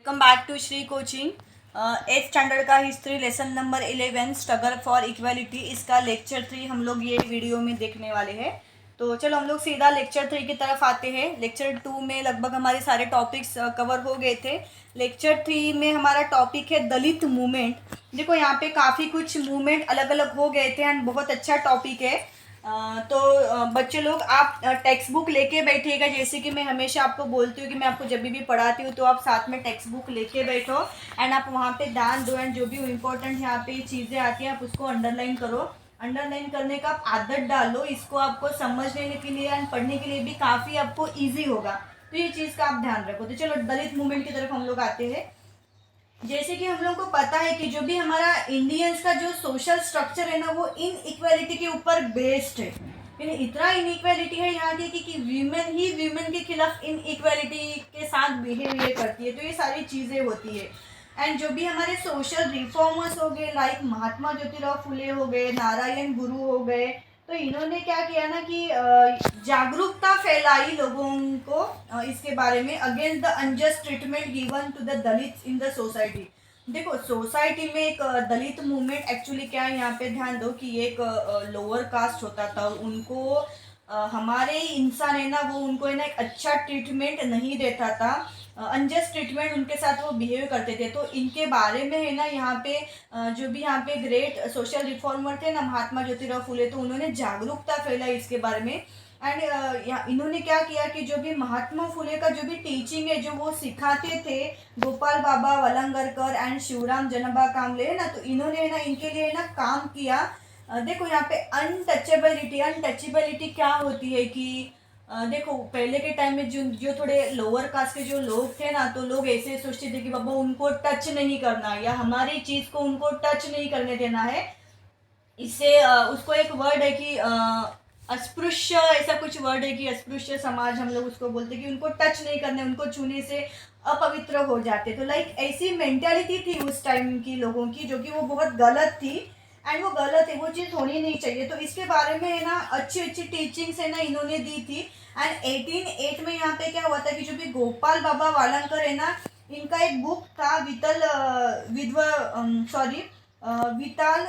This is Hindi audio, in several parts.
Welcome back to Shri coaching. 8th standard का history lesson number 11 struggle for equality, इसका लेक्चर 3 हम लोग ये वीडियो में देखने वाले हैं। तो चलो हम लोग सीधा लेक्चर 3 की तरफ आते हैं। लेक्चर 2 में लगभग हमारे सारे टॉपिक्स कवर हो गए थे। लेक्चर 3 में हमारा टॉपिक है दलित मूवमेंट। देखो यहाँ पे काफ़ी कुछ मूवमेंट अलग अलग हो गए थे एंड बहुत अच्छा टॉपिक है। तो बच्चे लोग आप टेक्स्ट बुक लेके बैठिएगा। जैसे कि मैं हमेशा आपको बोलती हूँ कि मैं आपको जब भी पढ़ाती हूँ तो आप साथ में टेक्स्ट बुक लेके बैठो एंड आप वहाँ पे ध्यान दो एंड जो भी इम्पोर्टेंट यहाँ पे चीज़ें आती हैं आप उसको अंडरलाइन करो। अंडरलाइन करने का आप आदत डालो, इसको आपको समझने के लिए एंड पढ़ने के लिए भी काफ़ी आपको ईजी होगा। तो ये चीज़ का आप ध्यान रखो। तो चलो दलित मूवमेंट की तरफ हम लोग आते हैं। जैसे कि हम लोग को पता है कि जो भी हमारा इंडियंस का जो सोशल स्ट्रक्चर है ना वो इन इक्वालिटी के ऊपर बेस्ड है। यानी इतना इन इक्वालिटी है यहाँ की कि वीमेन ही वीमेन के खिलाफ इन इक्वालिटी के साथ बिहेवियर करती है। तो ये सारी चीज़ें होती है। एंड जो भी हमारे सोशल रिफॉर्मर्स हो गए लाइक महात्मा ज्योतिराव फुले हो गए, नारायण गुरु हो गए, तो इन्होंने क्या किया ना कि जागरूकता फैलाई लोगों को इसके बारे में against the unjust treatment given to the Dalit in the society. देखो सोसाइटी में एक दलित मूवमेंट एक्चुअली क्या है, यहाँ पे ध्यान दो कि एक लोअर कास्ट होता था, उनको हमारे इंसान है ना वो उनको है ना एक अच्छा ट्रीटमेंट नहीं देता था, अनजस्ट ट्रीटमेंट उनके साथ वो बिहेव करते थे। तो इनके बारे में है ना यहाँ पे जो भी यहाँ पे ग्रेट सोशल रिफॉर्मर थे ना महात्मा ज्योतिराव फुले, तो उन्होंने जागरूकता फैलाई इसके बारे में। एंड इन्होंने क्या किया कि जो भी महात्मा फुले का जो भी टीचिंग है जो वो सिखाते थे गोपाल बाबा वलंगरकर एंड शिवराम जनबा कामले है ना, तो इन्होंने है ना इनके लिए है ना काम किया। देखो यहाँ पे अनटचेबिलिटी, अनटचेबिलिटी क्या होती है कि देखो पहले के टाइम में जो जो थोड़े लोअर कास्ट के जो लोग थे ना, तो लोग ऐसे सोचते थे कि बाबा उनको टच नहीं करना या हमारी चीज़ को उनको टच नहीं करने देना है। इससे उसको एक वर्ड है कि अस्पृश्य, ऐसा कुछ वर्ड है कि अस्पृश्य समाज हम लोग उसको बोलते हैं कि उनको टच नहीं करने, उनको छूने से अपवित्र हो जाते। तो लाइक ऐसी मेंटालिटी थी उस टाइम की लोगों की जो कि वो बहुत गलत थी एंड वो गलत है, वो चीज़ होनी नहीं चाहिए। तो इसके बारे में है ना अच्छी अच्छी टीचिंग्स है ना इन्होंने दी थी। एंड 1808 में यहाँ पे क्या हुआ था कि जो भी गोपाल बाबा वालंकर है ना, इनका एक बुक था वितल विताल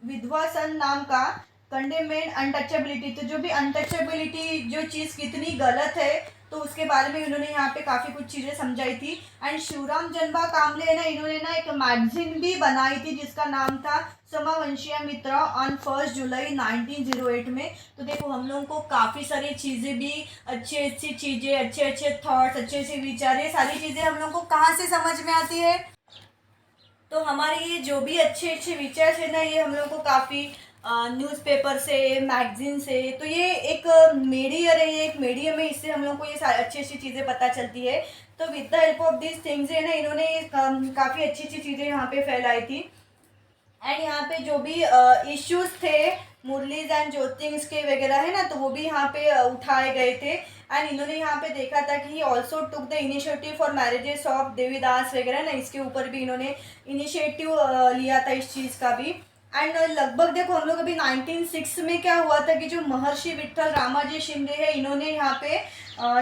विध्वसन नाम का, कंडेमेंट अनटचेबिलिटी। तो जो भी अनटचेबिलिटी जो चीज़ कितनी गलत है तो उसके बारे में इन्होंने यहाँ पे काफ़ी कुछ चीज़ें समझाई थी। एंड शिवराम जनबा कामले है ना, इन्होंने ना एक मैगजीन भी बनाई थी जिसका नाम था समवंशीय मित्र ऑन 1 जुलाई 1908 में। तो देखो हम लोगों को काफ़ी सारी चीज़ें भी, अच्छी अच्छी चीज़ें, अच्छे अच्छे थॉट्स, अच्छे अच्छे विचार, ये सारी चीज़ें हम लोगों को कहाँ से समझ में आती है। तो हमारे ये जो भी अच्छे अच्छे विचार है ना ये हम लोग को काफ़ी न्यूज़पेपर से, मैगजीन से, तो ये एक मीडियर है, ये एक मीडियम है, इससे हम लोग को ये अच्छी अच्छी चीज़ें पता चलती है। तो with the help of this things है ना इन्होंने काफ़ी अच्छी अच्छी चीज़ें यहाँ पे फैलाई थी। एंड यहाँ पे जो भी इश्यूज थे मुरलीज एंड ज्योतिंग्स के वगैरह है ना, तो वो भी यहाँ पे उठाए गए थे। एंड इन्होंने यहाँ पे देखा था कि he also took the initiative for marriages of Devidas वगैरह ना, इसके ऊपर भी इन्होंने इनिशिएटिव लिया था इस चीज़ का भी। एंड लगभग देखो हम लोग अभी 1906 में क्या हुआ था कि जो महर्षि विठल रामाजी शिंदे है इन्होंने यहाँ पे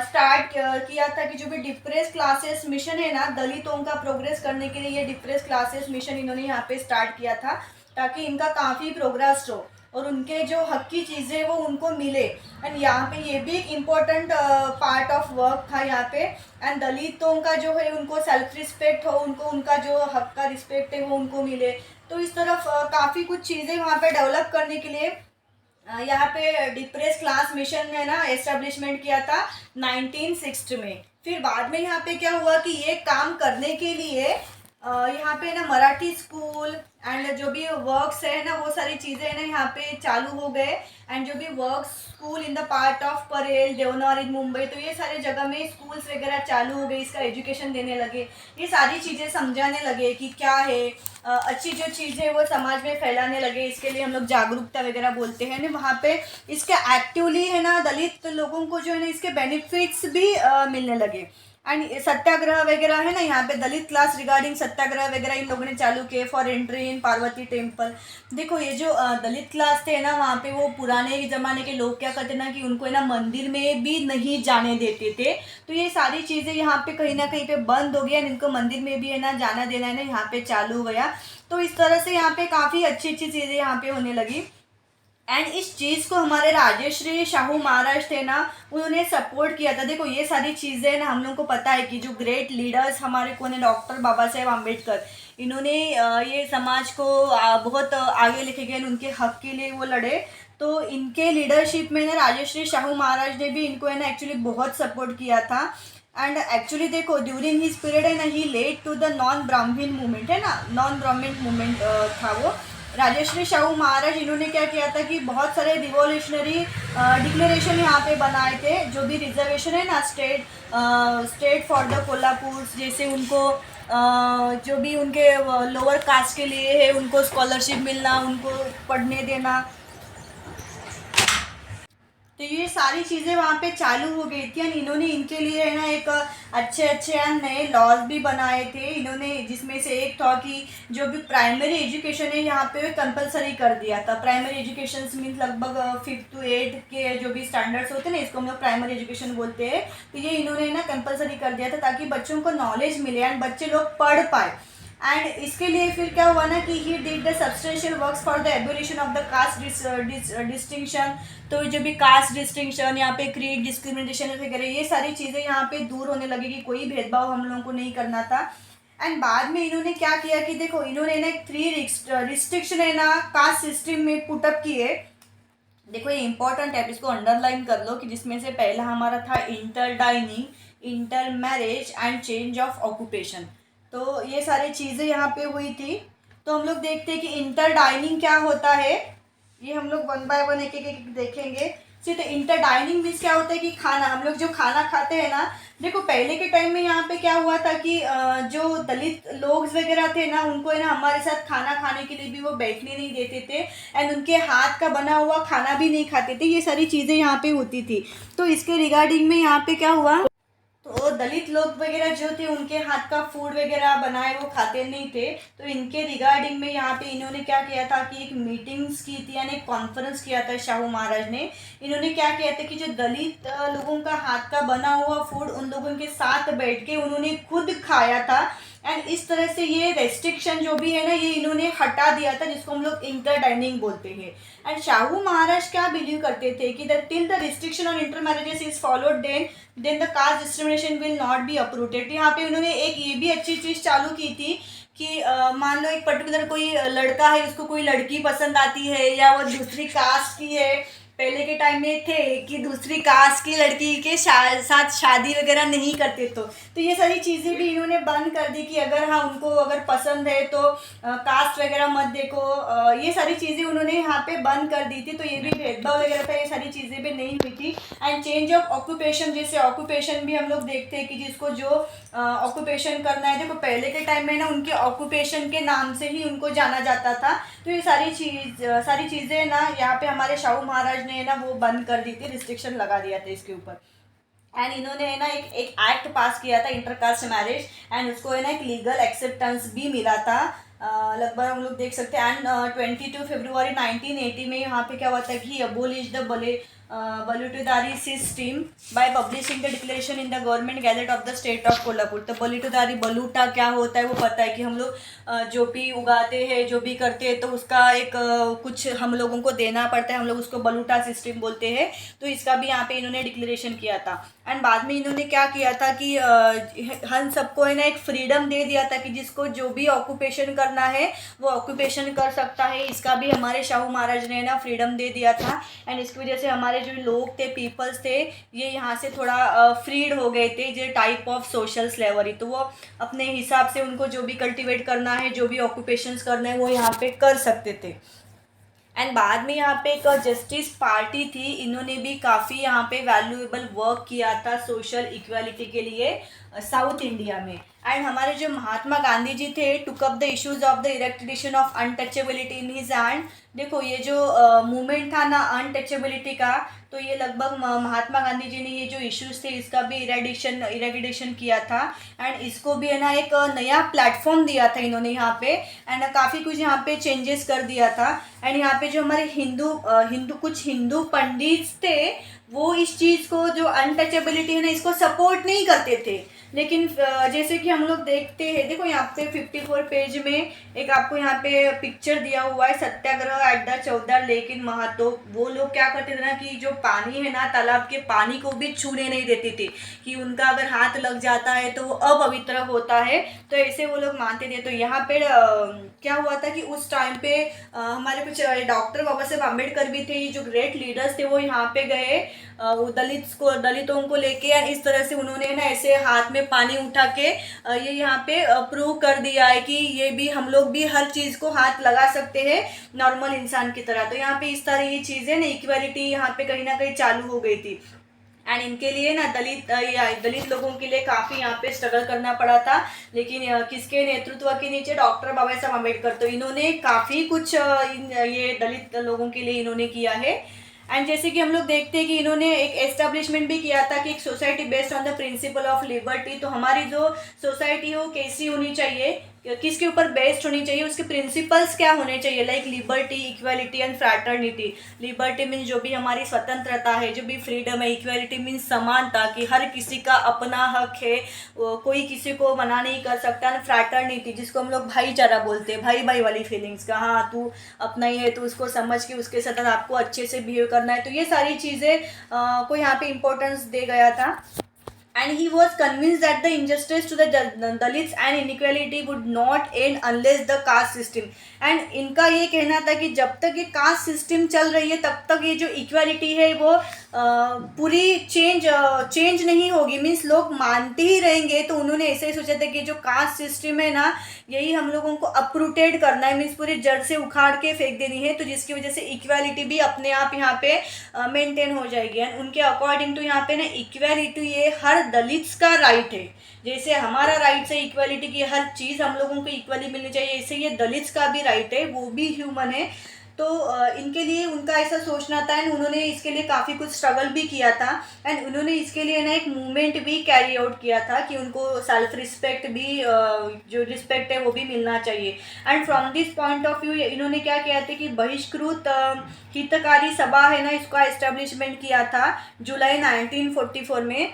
स्टार्ट किया था कि जो भी डिप्रेस क्लासेस मिशन है ना, दलितों का प्रोग्रेस करने के लिए ये डिप्रेस क्लासेस मिशन इन्होंने यहाँ पे स्टार्ट किया था ताकि इनका काफ़ी प्रोग्रेस हो और उनके जो हक की चीज़ें वो उनको मिले। एंड यहाँ पे ये भी एक इम्पोर्टेंट पार्ट ऑफ वर्क था यहाँ पे। एंड दलितों का जो है उनको सेल्फ रिस्पेक्ट हो, उनको उनका जो हक का रिस्पेक्ट है वो उनको मिले। तो इस तरफ काफ़ी कुछ चीज़ें वहाँ पे डेवलप करने के लिए यहाँ पे डिप्रेस क्लास मिशन ने ना एस्टेब्लिशमेंट किया था 1960 में। फिर बाद में यहाँ पे क्या हुआ कि ये काम करने के लिए यहाँ पे ना मराठी स्कूल एंड जो भी वर्क्स है ना वो सारी चीज़ें है ना यहाँ पे चालू हो गए। एंड जो भी work school in the part of Parel, Deonar in Mumbai, तो ये सारे जगह में स्कूल्स वगैरह चालू हो गए, इसका एजुकेशन देने लगे, ये सारी चीज़ें समझाने लगे कि क्या है, अच्छी जो चीज़ें वो समाज में फैलाने लगे। इसके लिए हम लोग जागरूकता वगैरह बोलते हैं ना, वहाँ पे इसके एक्टिवली है ना दलित लोगों को जो है ना इसके बेनिफिट्स भी मिलने लगे। एंड सत्याग्रह वगैरह है ना, यहाँ पे दलित क्लास रिगार्डिंग सत्याग्रह वगैरह इन लोगों ने चालू किए for entry in Parvati temple. देखो ये जो दलित क्लास थे ना, वहाँ पे वो पुराने ज़माने के लोग क्या करते ना कि उनको है ना मंदिर में भी नहीं जाने देते थे। तो ये सारी चीज़ें यहाँ पे कहीं ना कहीं पे बंद हो गया, इनको मंदिर में भी है ना जाना देना है ना यहाँ पे चालू हो गया। तो इस तरह से यहाँ पे काफ़ी अच्छी अच्छी चीज़ें यहाँ पे होने लगी। एंड इस चीज़ को हमारे राजश्री शाहू महाराज थे ना, उन्होंने सपोर्ट किया था। देखो ये सारी चीज़ें ना हम लोग को पता है कि जो ग्रेट लीडर्स हमारे कौन है, डॉक्टर बाबा साहेब आम्बेडकर, इन्होंने ये समाज को बहुत आगे लेके गए, उनके हक के लिए वो लड़े। तो इनके लीडरशिप में ना राजश्री शाहू महाराज ने भी इनको है ना एक्चुअली बहुत सपोर्ट किया था। एंड एक्चुअली देखो ड्यूरिंग हिज पीरियड है ना ही लेड टू द नॉन ब्राह्मण मूवमेंट, है ना, नॉन ब्राह्मण मूवमेंट था वो। राजश्री शाहू महाराज इन्होंने क्या किया था कि बहुत सारे रिवोल्यूशनरी डिक्लेरेशन यहाँ पे बनाए थे। जो भी रिजर्वेशन है ना, स्टेट फॉर द कोल्हापुर, जैसे उनको जो भी उनके लोअर कास्ट के लिए है उनको स्कॉलरशिप मिलना, उनको पढ़ने देना, तो ये सारी चीज़ें वहाँ पे चालू हो गई थी। एंड इन्होंने इनके लिए है ना एक अच्छे अच्छे एंड नए लॉज भी बनाए थे इन्होंने, जिसमें से एक था कि जो भी प्राइमरी एजुकेशन है यहाँ पे कंपलसरी कर दिया था। प्राइमरी एजुकेशन मीन्स लगभग 5th to 8th के जो भी स्टैंडर्ड्स होते हैं ना, इसको हम लोग प्राइमरी एजुकेशन बोलते हैं। तो ये इन्होंने ना कंपलसरी कर दिया था ताकि बच्चों को नॉलेज मिले एंड बच्चे लोग पढ़ पाए। एंड इसके लिए फिर क्या हुआ ना कि he did the substantial works for the abolition of the caste distinction. तो जो भी कास्ट डिस्टिंक्शन, यहाँ पे क्रीड डिस्क्रिमिनेशन वगैरह, ये सारी चीज़ें यहाँ पे दूर होने लगी कि कोई भेदभाव हम लोगों को नहीं करना था। एंड बाद में इन्होंने क्या किया कि देखो इन्होंने ना 3 रिस्ट्रिक्शन है ना कास्ट सिस्टम में पुटअप किए। देखो ये इंपॉर्टेंट है, इसको अंडरलाइन कर लो कि जिसमें से पहला हमारा था inter dining, inter marriage and change of occupation. तो ये सारी चीज़ें यहाँ पे हुई थी। तो हम लोग देखते हैं कि इंटर डाइनिंग क्या होता है, ये हम लोग 1 by 1 एक देखेंगे। तो इंटर डाइनिंग मीन्स क्या होता है कि खाना, हम लोग जो खाना खाते हैं ना, देखो पहले के टाइम में यहाँ पे क्या हुआ था कि जो दलित लोग वगैरह थे ना, उनको है ना हमारे साथ खाना खाने के लिए भी वो बैठने नहीं देते थे। एंड उनके हाथ का बना हुआ खाना भी नहीं खाते थे। ये सारी चीज़ें यहाँ पे होती थी। तो इसके रिगार्डिंग में यहाँ पे क्या हुआ, तो दलित लोग वगैरह जो थे उनके हाथ का फूड वगैरह बनाए वो खाते नहीं थे। तो इनके रिगार्डिंग में यहाँ पे इन्होंने क्या किया था कि एक मीटिंग्स की थी, यानी एक कॉन्फ्रेंस किया था शाहू महाराज ने। इन्होंने क्या किया था कि जो दलित लोगों का हाथ का बना हुआ फूड उन लोगों के साथ बैठ के उन्होंने खुद खाया था। एंड इस तरह से ये रेस्ट्रिक्शन जो भी है ना, ये इन्होंने हटा दिया था, जिसको हम लोग इंटर डाइनिंग बोलते हैं। एंड शाहू महाराज क्या बिलीव करते थे कि till the restriction on intermarriages is followed then the caste discrimination will not be uprooted. यहाँ पे उन्होंने एक ये भी अच्छी चीज़ चालू की थी कि मान लो एक पर्टिकुलर कोई लड़का है, उसको कोई लड़की पसंद आती है या वो दूसरी कास्ट की है। पहले के टाइम में थे कि दूसरी कास्ट की लड़की के साथ शादी वगैरह नहीं करते। तो ये सारी चीज़ें भी इन्होंने बंद कर दी कि अगर हाँ उनको अगर पसंद है तो कास्ट वगैरह मत देखो। ये सारी चीज़ें उन्होंने यहाँ पे बंद कर दी थी। तो ये भी भेदभाव वगैरह था, ये सारी चीज़ें भी नहीं हुई थी। एंड चेंज ऑफ ऑक्यूपेशन, जैसे ऑक्यूपेशन भी हम लोग देखते हैं कि जिसको जो ऑक्यूपेशन करना है, देखो पहले के टाइम में ना उनके ऑक्यूपेशन के नाम से ही उनको जाना जाता था। तो ये सारी चीज़ें ना यहाँ पे हमारे शाहू महाराज ने ना वो बंद कर दी थी, रिस्ट्रिक्शन लगा दिया था इसके ऊपर। एंड इन्होंने है ना एक एक्ट पास किया था इंटरकास्ट मैरिज, एंड उसको है ना एक लीगल एक्सेप्टेंस भी मिला था। लगभग हम लोग देख सकते हैं। एंड 22 फरवरी 1980 में यहाँ पे क्या हुआ था कि abolish the Balutedari system by publishing the declaration in the government gazette of the state of Kolhapur. तो बलुटेदारी, बलूटा क्या होता है वो पता है कि हम लोग जो भी उगाते हैं, जो भी करते हैं, तो उसका एक कुछ हम लोगों को देना पड़ता है, हम लोग उसको बलूटा सिस्टम बोलते हैं। तो इसका भी यहाँ पे इन्होंने डिक्लेरेशन किया था। एंड बाद में इन्होंने क्या किया था कि हम सबको है ना एक फ्रीडम दे दिया था कि जिसको जो भी ऑक्यूपेशन करना है वो ऑक्यूपेशन कर सकता है। इसका भी हमारे शाहू महाराज ने ना फ्रीडम दे दिया था। एंड इसकी वजह से हमारे जो लोग थे, पीपल्स थे, ये यहाँ से थोड़ा फ्रीड हो गए थे जो टाइप ऑफ सोशल स्लेवरी। तो वो अपने हिसाब से उनको जो भी कल्टिवेट करना है, जो भी ऑक्यूपेशंस करना है, वो यहाँ पे कर सकते थे। एंड बाद में यहाँ पे एक जस्टिस पार्टी थी, इन्होंने भी काफ़ी यहाँ पे वैल्यूएबल वर्क किया था सोशल इक्वालिटी के लिए। साउथ इंडिया में। एंड हमारे जो महात्मा गांधी जी थे took up the issues of the eradication of untouchability in his hand. देखो ये जो मूवमेंट था ना अनटचेबिलिटी का, तो ये लगभग महात्मा गांधी जी ने ये जो इश्यूज थे इसका भी इरेडिकेशन किया था। एंड इसको भी है ना एक नया प्लेटफॉर्म दिया था इन्होंने यहाँ पे। एंड काफ़ी कुछ यहाँ पे चेंजेस कर दिया था। एंड यहाँ पे जो हमारे कुछ हिंदू पंडित थे वो इस चीज़ को जो अनटचेबिलिटी है ना इसको सपोर्ट नहीं करते थे। लेकिन जैसे कि हम लोग देखते हैं, देखो यहाँ पे 54 पेज में एक आपको यहाँ पे पिक्चर दिया हुआ है सत्याग्रह at the Chavdar lake in महातो। वो लोग क्या करते थे ना कि जो पानी है ना तालाब के पानी को भी छूने नहीं देते थे कि उनका अगर हाथ लग जाता है तो वो अपवित्र होता है, तो ऐसे वो लोग मानते थे। तो यहाँ पे क्या हुआ था कि उस टाइम पे हमारे कुछ डॉक्टर बाबा साहेब आम्बेडकर भी थे, ये जो ग्रेट लीडर्स थे वो यहाँ पे गए दलितों को लेके। इस तरह से उन्होंने ना ऐसे हाथ में पानी उठा के ये यहाँ पे प्रूव कर दिया है कि ये भी हम लोग भी हर चीज़ को हाथ लगा सकते हैं नॉर्मल इंसान की तरह। तो यहाँ पे इस तरह ये चीज़ें ना इक्वालिटी यहाँ पे कहीं ना कहीं चालू हो गई थी। एंड इनके लिए ना दलित लोगों के लिए काफ़ी यहाँ पे स्ट्रगल करना पड़ा था। लेकिन किसके नेतृत्व के नीचे? डॉक्टर बाबा साहब आम्बेडकर। तो इन्होंने काफ़ी कुछ ये दलित लोगों के लिए इन्होंने किया है। एंड जैसे कि हम लोग देखते हैं कि इन्होंने एक एस्टेब्लिशमेंट भी किया था कि एक society based on the principle of liberty. तो हमारी जो सोसाइटी हो कैसी होनी चाहिए, किसके ऊपर बेस्ड होनी चाहिए, उसके प्रिंसिपल्स क्या होने चाहिए, like liberty, equality and fraternity. Liberty means जो भी हमारी स्वतंत्रता है, जो भी फ्रीडम है। इक्वालिटी मीन्स समानता, कि हर किसी का अपना हक है, कोई किसी को मना नहीं कर सकता। एंड फ्रैटर्निटी जिसको हम लोग भाईचारा बोलते हैं, भाई भाई वाली फीलिंग्स का, हाँ तू अपना ही है तो उसको समझ के उसके साथ आपको अच्छे से बिहेव करना है। तो ये सारी चीज़ें को यहाँ पे इम्पोर्टेंस दे गया था। And he was convinced that the injustice to the Dalits and inequality would not end unless the caste system। and इनका ये कहना था कि जब तक ये कास्ट सिस्टम चल रही है तब तक ये जो इक्वालिटी है वो पूरी चेंज नहीं होगी, मीन्स लोग मानते ही रहेंगे। तो उन्होंने ऐसे ही सोचा था कि जो कास्ट सिस्टम है ना यही हम लोगों को अपरूटेड करना है, मीन्स पूरी जड़ से उखाड़ के फेंक देनी है। तो जिसकी वजह से इक्वालिटी भी अपने आप यहाँ पे मेंटेन हो जाएगी। एंड उनके अकॉर्डिंग टू यहाँ पे ना इक्वालिटी ये हर दलित्स का राइट है। जैसे हमारा राइट है इक्वालिटी की, हर चीज़ हम लोगों को इक्वली मिलनी चाहिए, ऐसे ये दलित्स का भी राइट है, वो भी ह्यूमन है। तो इनके लिए उनका ऐसा सोचना था। एंड उन्होंने इसके लिए काफ़ी कुछ स्ट्रगल भी किया था। एंड उन्होंने इसके लिए ना एक मूवमेंट भी कैरी आउट किया था कि उनको सेल्फ रिस्पेक्ट भी जो रिस्पेक्ट है वो भी मिलना चाहिए। And from this point of view इन्होंने क्या किया था कि बहिष्कृत हितकारी सभा है ना इसका एस्टेब्लिशमेंट किया था जुलाई 1944 में।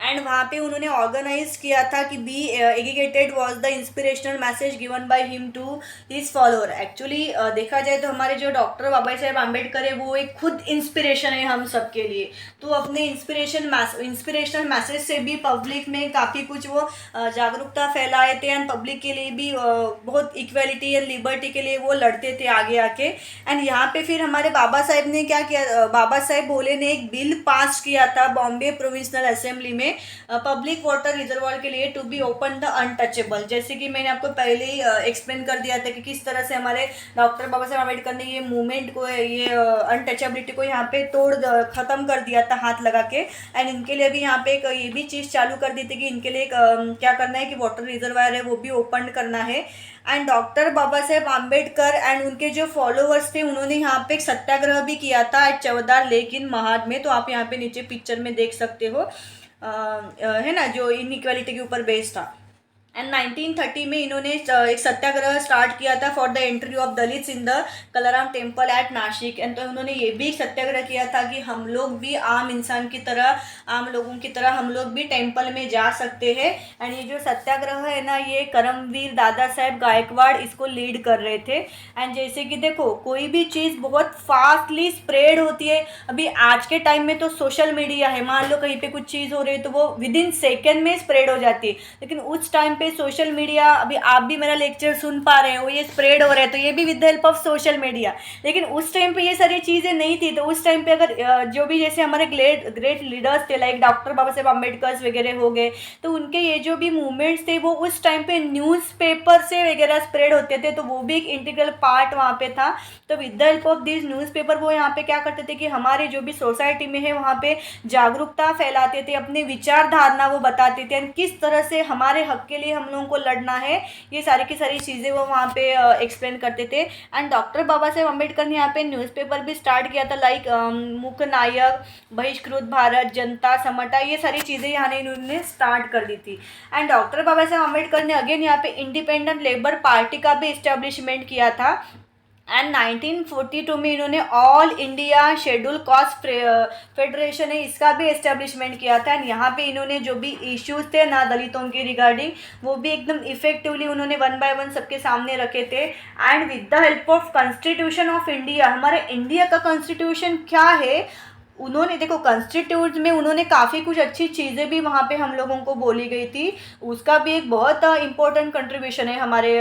एंड वहाँ पे उन्होंने ऑर्गेनाइज किया था कि be aggregated was the inspirational message given by him to his follower. Actually देखा जाए तो हमारे जो डॉक्टर बाबा साहेब आम्बेडकर है वो एक खुद इंस्पिरेशन है हम सब के लिए। तो अपने इंस्पिरेशनल मैसेज से भी पब्लिक में काफ़ी कुछ वो जागरूकता फैलाए थे। एंड पब्लिक के लिए भी बहुत इक्वलिटी एंड लिबर्टी के लिए वो लड़ते थे आगे आके। एंड यहाँ पे फिर हमारे बाबा साहेब ने क्या किया, बाबा साहेब भोले ने एक बिल पास किया था बॉम्बे प्रोविंशनल असेंबली में पब्लिक वाटर रिजर्वायर के लिए to be open the untouchable. जैसे कि मैंने आपको पहले ही एक्सप्लेन कर दिया था कि किस तरह से हमारे डॉक्टर बाबा साहेब आम्बेडकर ने ये मूवमेंट को, ये अनटचेबिलिटी को यहाँ पे ख़त्म कर दिया था हाथ लगा के। एंड इनके लिए भी यहाँ पे एक ये भी चीज़ चालू कर दी थी कि इनके लिए क्या करना है कि वाटर रिजर्वायर है वो भी ओपन करना है। And doctor Baba Saheb Ambedkar and उनके जो फॉलोअर्स थे उन्होंने यहाँ पे एक सत्याग्रह भी किया था eight Chavdar lake in Mahad में। तो आप यहाँ पे नीचे पिक्चर में देख सकते हो, है ना, जो इनइक्वालिटी के ऊपर बेस्ड था। एंड 1930 में इन्होंने एक सत्याग्रह स्टार्ट किया था for the entry of Dalits in the Kalaram temple at Nashik. And तो उन्होंने ये भी एक सत्याग्रह किया था कि हम लोग भी आम इंसान की तरह, आम लोगों की तरह हम लोग भी टेम्पल में जा सकते हैं। एंड ये जो सत्याग्रह है ना ये करमवीर दादा साहेब गायकवाड़ इसको लीड कर रहे थे। एंड जैसे कि देखो कोई भी चीज़ बहुत फास्टली स्प्रेड होती है। अभी आज के टाइम में तो सोशल मीडिया है, मान लो कहीं पे कुछ चीज़ हो रही है तो वो विद इन सेकेंड में स्प्रेड हो जाती है। लेकिन उस टाइम पे सोशल मीडिया, अभी आप भी मेरा लेक्चर सुन पा रहे हो, ये स्प्रेड हो रहा है, तो ये भी with the help of social media. लेकिन उस टाइम पे ये सारी चीज़ें नहीं थी, तो उस टाइम पे अगर जो भी जैसे हमारे ग्रेट लीडर्स थे, लाइक डॉक्टर बाबा साहेब अम्बेडकर वगैरह हो गए, तो उनके ये जो भी मूवमेंट्स थे वो उस टाइम पे न्यूज़पेपर से वगैरह स्प्रेड होते थे, तो वो भी एक इंटीग्रल पार्ट वहाँ पे था। तो with the help of this newspaper वो यहाँ पे क्या करते थे कि हमारे जो भी सोसाइटी में है वहाँ पे जागरूकता फैलाते थे, अपने विचार धारणा वो बताते थे, किस तरह से हमारे हक के लिए हम लोगों को लड़ना है, ये सारी की सारी चीज़ें वो वहाँ पे एक्सप्लेन करते थे। एंड डॉक्टर बाबा साहेब अम्बेडकर ने यहाँ पे न्यूज़पेपर भी स्टार्ट किया था, लाइक मूक नायक, बहिष्कृत भारत, जनता समटा, ये सारी चीज़ें यहाँ ने इन्होंने स्टार्ट कर दी थी। एंड डॉक्टर बाबा साहेब अम्बेडकर ने अगेन यहाँ पे इंडिपेंडेंट लेबर पार्टी का भी इस्टेब्लिशमेंट किया था। एंड 1942 में इन्होंने all India schedule caste federation है, इसका भी एस्टेब्लिशमेंट किया था। एंड यहाँ पे इन्होंने जो भी इश्यूज थे ना दलितों के रिगार्डिंग, वो भी एकदम इफेक्टिवली उन्होंने वन बाय वन सबके सामने रखे थे। And with the help of constitution of India, हमारे इंडिया का कॉन्स्टिट्यूशन क्या है, उन्होंने देखो कॉन्स्टिट्यूट में उन्होंने काफ़ी कुछ अच्छी चीज़ें भी वहाँ पे हम लोगों को बोली गई थी, उसका भी एक बहुत इम्पोर्टेंट कंट्रीब्यूशन है हमारे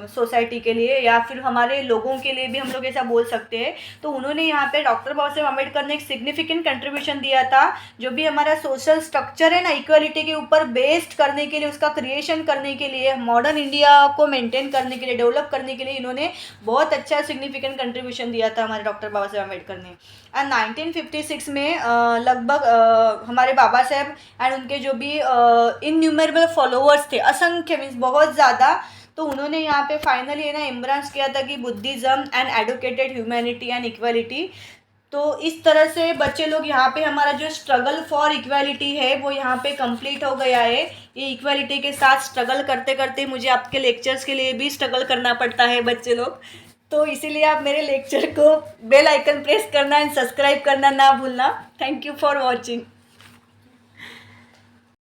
सोसाइटी के लिए, या फिर हमारे लोगों के लिए भी हम लोग ऐसा बोल सकते हैं। तो उन्होंने यहाँ पे डॉक्टर बाबा साहेब अम्बेडकर ने एक सिग्निफिकेंट कंट्रीब्यूशन दिया था, जो भी हमारा सोशल स्ट्रक्चर है ना इक्वलिटी के ऊपर बेस्ड करने के लिए, उसका क्रिएशन करने के लिए, मॉडर्न इंडिया को मेंटेन करने के लिए, डेवलप करने के लिए इन्होंने बहुत अच्छा सिग्निफिकेंट कंट्रीब्यूशन दिया था हमारे डॉक्टर बाबा साहेब अम्बेडकर ने। एंड 1956 में लगभग हमारे बाबा साहेब एंड उनके जो भी इनन्यूमरेबल फॉलोअर्स थे, असंख्य मीन्स बहुत ज़्यादा, तो उन्होंने यहाँ पे फाइनली है ना एम्ब्रास किया था कि Buddhism and educated humanity and equality. तो इस तरह से बच्चे लोग यहाँ पे हमारा जो स्ट्रगल फॉर इक्वालिटी है वो यहाँ पे कंप्लीट हो गया है। ये इक्वालिटी के साथ स्ट्रगल करते करते मुझे आपके लेक्चर्स के लिए भी स्ट्रगल करना पड़ता है बच्चे लोग, तो इसीलिए आप मेरे लेक्चर को बेल आइकन प्रेस करना एंड सब्सक्राइब करना ना भूलना। Thank you for watching.